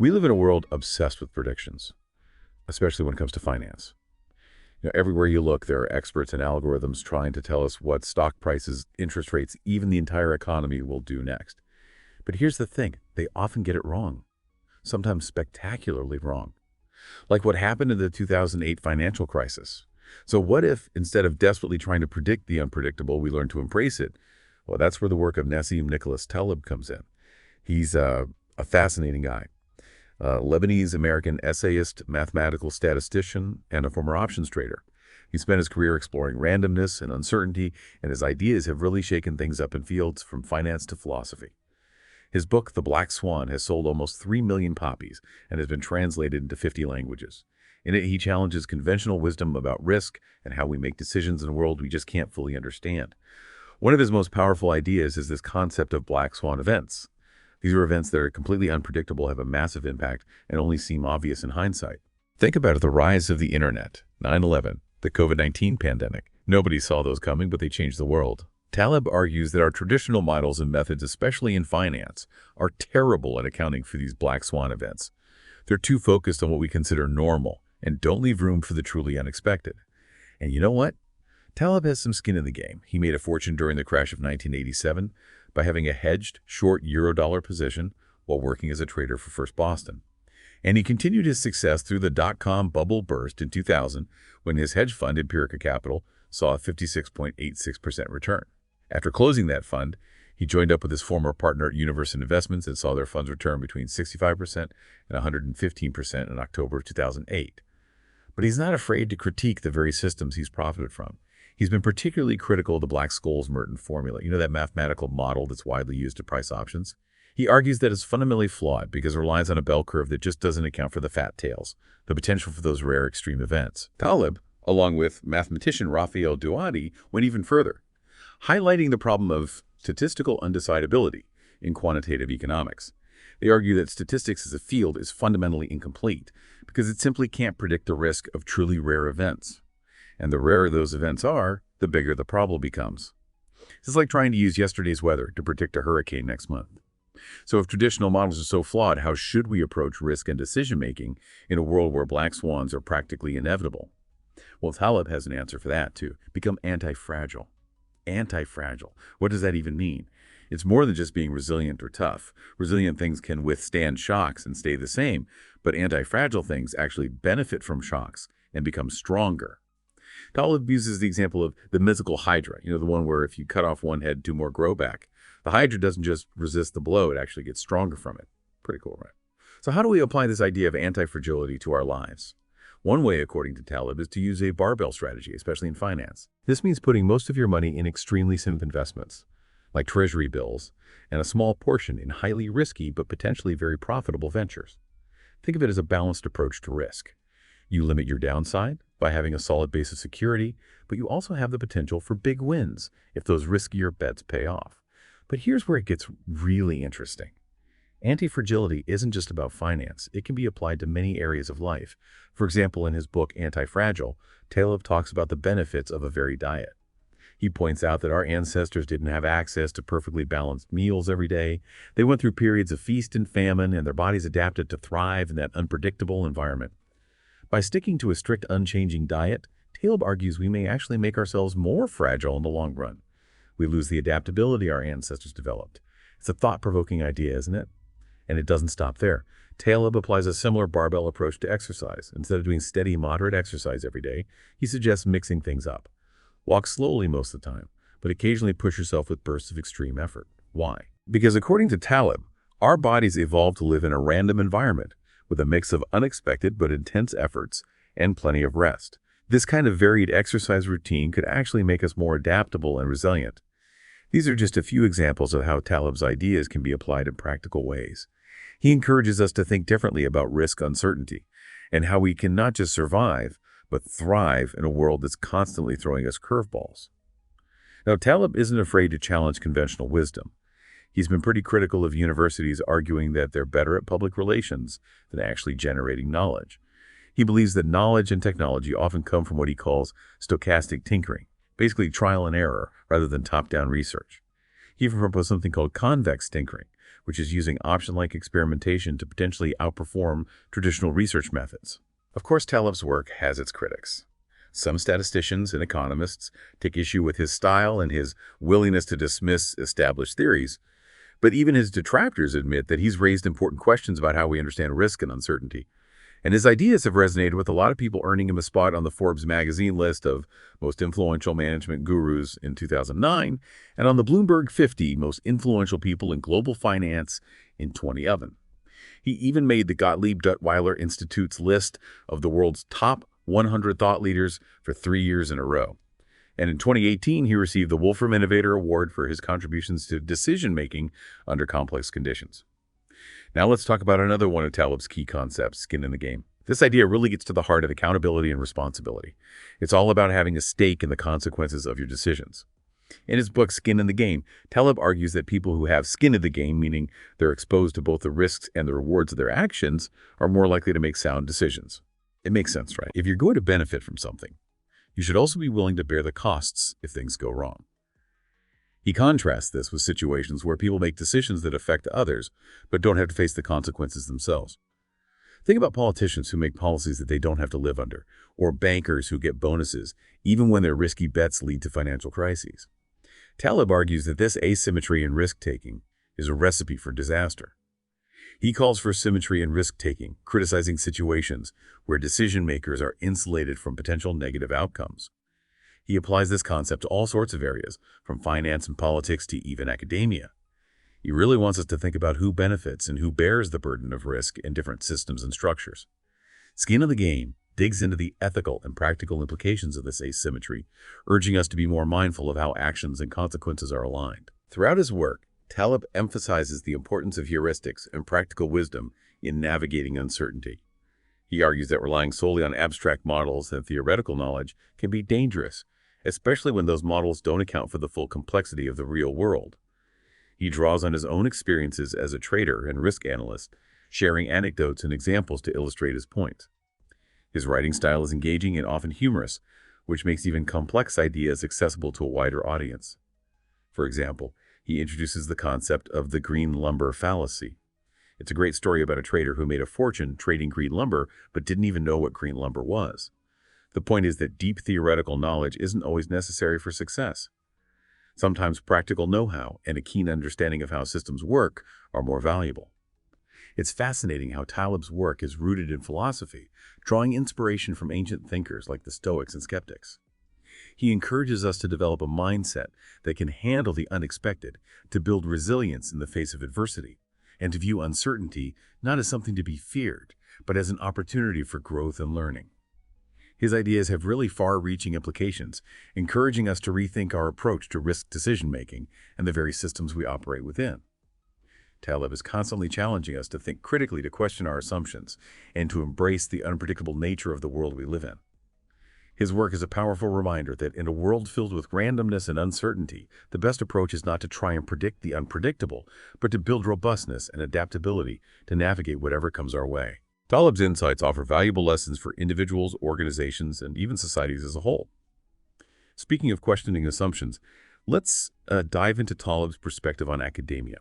We live in a world obsessed with predictions, especially when it comes to finance. Everywhere you look, there are experts and algorithms trying to tell us what stock prices, interest rates, even the entire economy will do next. But here's the thing, they often get it wrong, sometimes spectacularly wrong, like what happened in the 2008 financial crisis. So what if, instead of desperately trying to predict the unpredictable, we learn to embrace it? Well, that's where the work of Nassim Nicholas Taleb comes in. He's a fascinating guy. Lebanese-American essayist, mathematical statistician, and a former options trader. He spent his career exploring randomness and uncertainty, and his ideas have really shaken things up in fields from finance to philosophy. His book, The Black Swan, has sold almost 3 million copies and has been translated into 50 languages. In it, he challenges conventional wisdom about risk and how we make decisions in a world we just can't fully understand. One of his most powerful ideas is this concept of black swan events. These are events that are completely unpredictable, have a massive impact, and only seem obvious in hindsight. Think about the rise of the internet, 9/11, the COVID-19 pandemic. Nobody saw those coming, but they changed the world. Taleb argues that our traditional models and methods, especially in finance, are terrible at accounting for these black swan events. They're too focused on what we consider normal and don't leave room for the truly unexpected. And you know what? Taleb has some skin in the game. He made a fortune during the crash of 1987 by having a hedged, short euro-dollar position while working as a trader for First Boston. And he continued his success through the dot-com bubble burst in 2000 when his hedge fund, Empirica Capital, saw a 56.86% return. After closing that fund, he joined up with his former partner at Universa Investments and saw their funds return between 65% and 115% in October of 2008. But he's not afraid to critique the very systems he's profited from. He's been particularly critical of the Black-Scholes-Merton formula, that mathematical model that's widely used to price options. He argues that it's fundamentally flawed because it relies on a bell curve that just doesn't account for the fat tails, the potential for those rare extreme events. Taleb, along with mathematician Raphael Douadi, went even further, highlighting the problem of statistical undecidability in quantitative economics. They argue that statistics as a field is fundamentally incomplete because it simply can't predict the risk of truly rare events. And the rarer those events are, the bigger the problem becomes. It's like trying to use yesterday's weather to predict a hurricane next month. So if traditional models are so flawed, how should we approach risk and decision-making in a world where black swans are practically inevitable? Well, Taleb has an answer for that, too. Become anti-fragile. Anti-fragile. What does that even mean? It's more than just being resilient or tough. Resilient things can withstand shocks and stay the same, but anti-fragile things actually benefit from shocks and become stronger. Taleb uses the example of the mythical hydra, the one where if you cut off one head, 2 more grow back. The hydra doesn't just resist the blow, it actually gets stronger from it. Pretty cool, right? So how do we apply this idea of anti-fragility to our lives? One way, according to Taleb, is to use a barbell strategy, especially in finance. This means putting most of your money in extremely safe investments, like treasury bills, and a small portion in highly risky but potentially very profitable ventures. Think of it as a balanced approach to risk. You limit your downside by having a solid base of security, but you also have the potential for big wins if those riskier bets pay off. But here's where it gets really interesting. Antifragility isn't just about finance. It can be applied to many areas of life. For example, in his book Antifragile, Taleb talks about the benefits of a varied diet. He points out that our ancestors didn't have access to perfectly balanced meals every day. They went through periods of feast and famine, and their bodies adapted to thrive in that unpredictable environment. By sticking to a strict, unchanging diet, Taleb argues we may actually make ourselves more fragile in the long run. We lose the adaptability our ancestors developed. It's a thought-provoking idea, isn't it? And it doesn't stop there. Taleb applies a similar barbell approach to exercise. Instead of doing steady, moderate exercise every day, he suggests mixing things up. Walk slowly most of the time, but occasionally push yourself with bursts of extreme effort. Why? Because according to Taleb, our bodies evolved to live in a random environment with a mix of unexpected but intense efforts and plenty of rest. This kind of varied exercise routine could actually make us more adaptable and resilient. These are just a few examples of how Taleb's ideas can be applied in practical ways. He encourages us to think differently about risk uncertainty and how we can not just survive, but thrive in a world that's constantly throwing us curveballs. Now, Taleb isn't afraid to challenge conventional wisdom. He's been pretty critical of universities arguing that they're better at public relations than actually generating knowledge. He believes that knowledge and technology often come from what he calls stochastic tinkering, basically trial and error rather than top-down research. He even proposed something called convex tinkering, which is using option-like experimentation to potentially outperform traditional research methods. Of course, Taleb's work has its critics. Some statisticians and economists take issue with his style and his willingness to dismiss established theories, but even his detractors admit that he's raised important questions about how we understand risk and uncertainty. And his ideas have resonated with a lot of people, earning him a spot on the Forbes magazine list of most influential management gurus in 2009 and on the Bloomberg 50 most influential people in global finance in 2011. He even made the Gottlieb Duttweiler Institute's list of the world's top 100 thought leaders for 3 years in a row. And in 2018, he received the Wolfram Innovator Award for his contributions to decision-making under complex conditions. Now let's talk about another one of Taleb's key concepts, skin in the game. This idea really gets to the heart of accountability and responsibility. It's all about having a stake in the consequences of your decisions. In his book, Skin in the Game, Taleb argues that people who have skin in the game, meaning they're exposed to both the risks and the rewards of their actions, are more likely to make sound decisions. It makes sense, right? If you're going to benefit from something, you should also be willing to bear the costs if things go wrong. He contrasts this with situations where people make decisions that affect others, but don't have to face the consequences themselves. Think about politicians who make policies that they don't have to live under, or bankers who get bonuses, even when their risky bets lead to financial crises. Taleb argues that this asymmetry in risk-taking is a recipe for disaster. He calls for symmetry in risk-taking, criticizing situations where decision-makers are insulated from potential negative outcomes. He applies this concept to all sorts of areas, from finance and politics to even academia. He really wants us to think about who benefits and who bears the burden of risk in different systems and structures. Skin in the Game digs into the ethical and practical implications of this asymmetry, urging us to be more mindful of how actions and consequences are aligned. Throughout his work, Taleb emphasizes the importance of heuristics and practical wisdom in navigating uncertainty. He argues that relying solely on abstract models and theoretical knowledge can be dangerous, especially when those models don't account for the full complexity of the real world. He draws on his own experiences as a trader and risk analyst, sharing anecdotes and examples to illustrate his point. His writing style is engaging and often humorous, which makes even complex ideas accessible to a wider audience. For example, he introduces the concept of the green lumber fallacy. It's a great story about a trader who made a fortune trading green lumber but didn't even know what green lumber was. The point is that deep theoretical knowledge isn't always necessary for success. Sometimes practical know-how and a keen understanding of how systems work are more valuable. It's fascinating how Taleb's work is rooted in philosophy, drawing inspiration from ancient thinkers like the Stoics and skeptics. He encourages us to develop a mindset that can handle the unexpected, to build resilience in the face of adversity, and to view uncertainty not as something to be feared, but as an opportunity for growth and learning. His ideas have really far-reaching implications, encouraging us to rethink our approach to risk decision-making and the very systems we operate within. Taleb is constantly challenging us to think critically, to question our assumptions, and to embrace the unpredictable nature of the world we live in. His work is a powerful reminder that in a world filled with randomness and uncertainty, the best approach is not to try and predict the unpredictable, but to build robustness and adaptability to navigate whatever comes our way. Taleb's insights offer valuable lessons for individuals, organizations, and even societies as a whole. Speaking of questioning assumptions, let's dive into Taleb's perspective on academia.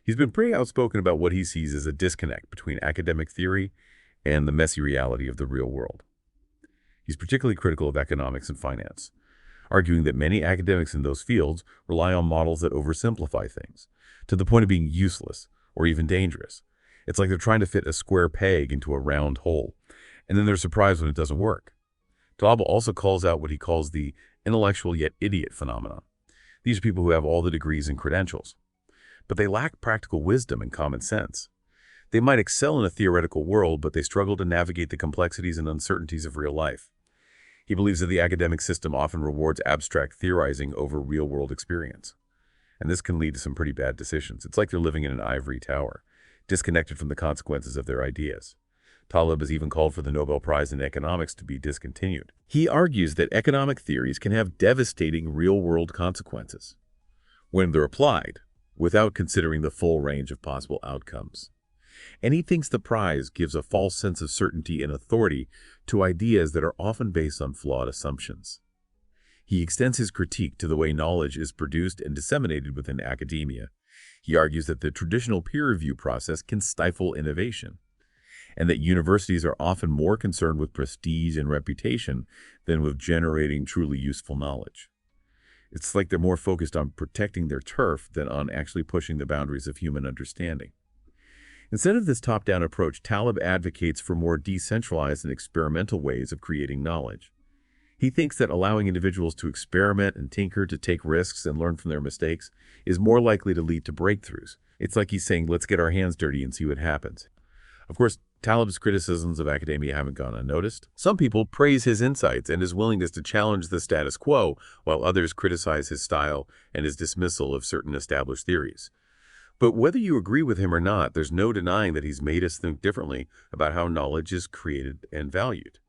He's been pretty outspoken about what he sees as a disconnect between academic theory and the messy reality of the real world. He's particularly critical of economics and finance, arguing that many academics in those fields rely on models that oversimplify things, to the point of being useless or even dangerous. It's like they're trying to fit a square peg into a round hole, and then they're surprised when it doesn't work. Taleb also calls out what he calls the intellectual yet idiot phenomenon. These are people who have all the degrees and credentials, but they lack practical wisdom and common sense. They might excel in a theoretical world, but they struggle to navigate the complexities and uncertainties of real life. He believes that the academic system often rewards abstract theorizing over real-world experience. And this can lead to some pretty bad decisions. It's like they're living in an ivory tower, disconnected from the consequences of their ideas. Taleb has even called for the Nobel Prize in Economics to be discontinued. He argues that economic theories can have devastating real-world consequences when they're applied, without considering the full range of possible outcomes. And he thinks the prize gives a false sense of certainty and authority to ideas that are often based on flawed assumptions. He extends his critique to the way knowledge is produced and disseminated within academia. He argues that the traditional peer review process can stifle innovation, and that universities are often more concerned with prestige and reputation than with generating truly useful knowledge. It's like they're more focused on protecting their turf than on actually pushing the boundaries of human understanding. Instead of this top-down approach, Taleb advocates for more decentralized and experimental ways of creating knowledge. He thinks that allowing individuals to experiment and tinker, to take risks and learn from their mistakes, is more likely to lead to breakthroughs. It's like he's saying, let's get our hands dirty and see what happens. Of course, Taleb's criticisms of academia haven't gone unnoticed. Some people praise his insights and his willingness to challenge the status quo, while others criticize his style and his dismissal of certain established theories. But whether you agree with him or not, there's no denying that he's made us think differently about how knowledge is created and valued.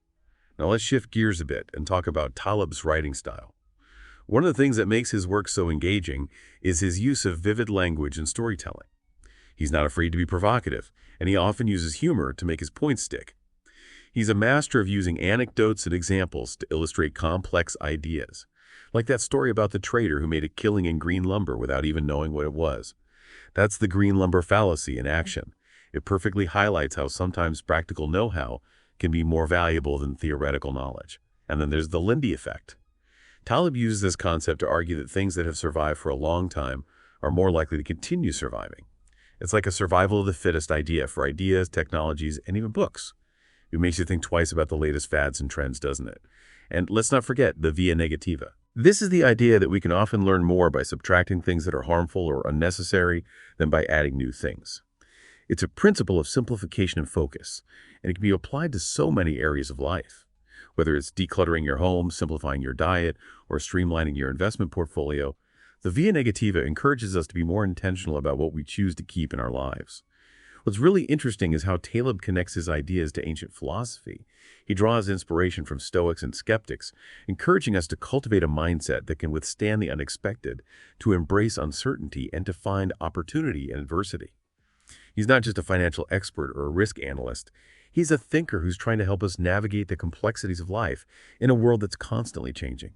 Now let's shift gears a bit and talk about Taleb's writing style. One of the things that makes his work so engaging is his use of vivid language and storytelling. He's not afraid to be provocative, and he often uses humor to make his points stick. He's a master of using anecdotes and examples to illustrate complex ideas, like that story about the trader who made a killing in green lumber without even knowing what it was. That's the green lumber fallacy in action. It perfectly highlights how sometimes practical know-how can be more valuable than theoretical knowledge. And then there's the Lindy effect. Taleb uses this concept to argue that things that have survived for a long time are more likely to continue surviving. It's like a survival of the fittest idea for ideas, technologies, and even books. It makes you think twice about the latest fads and trends, doesn't it? And let's not forget the via negativa. This is the idea that we can often learn more by subtracting things that are harmful or unnecessary than by adding new things. It's a principle of simplification and focus, and it can be applied to so many areas of life. Whether it's decluttering your home, simplifying your diet, or streamlining your investment portfolio, the via negativa encourages us to be more intentional about what we choose to keep in our lives. What's really interesting is how Taleb connects his ideas to ancient philosophy. He draws inspiration from Stoics and skeptics, encouraging us to cultivate a mindset that can withstand the unexpected, to embrace uncertainty, and to find opportunity in adversity. He's not just a financial expert or a risk analyst. He's a thinker who's trying to help us navigate the complexities of life in a world that's constantly changing.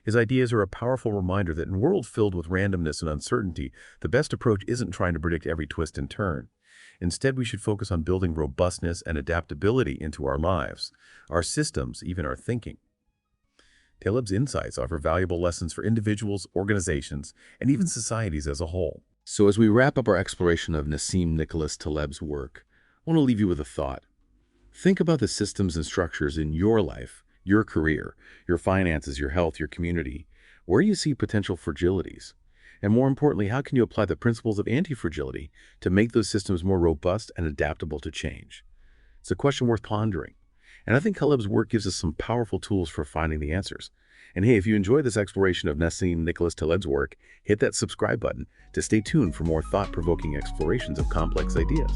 His ideas are a powerful reminder that in a world filled with randomness and uncertainty, the best approach isn't trying to predict every twist and turn. Instead, we should focus on building robustness and adaptability into our lives, our systems, even our thinking. Taleb's insights offer valuable lessons for individuals, organizations, and even societies as a whole. So as we wrap up our exploration of Nassim Nicholas Taleb's work, I want to leave you with a thought. Think about the systems and structures in your life, your career, your finances, your health, your community. Where do you see potential fragilities? And more importantly, how can you apply the principles of antifragility to make those systems more robust and adaptable to change? It's a question worth pondering. And I think Taleb's work gives us some powerful tools for finding the answers. And hey, if you enjoyed this exploration of Nassim Nicholas Taleb's work, hit that subscribe button to stay tuned for more thought-provoking explorations of complex ideas.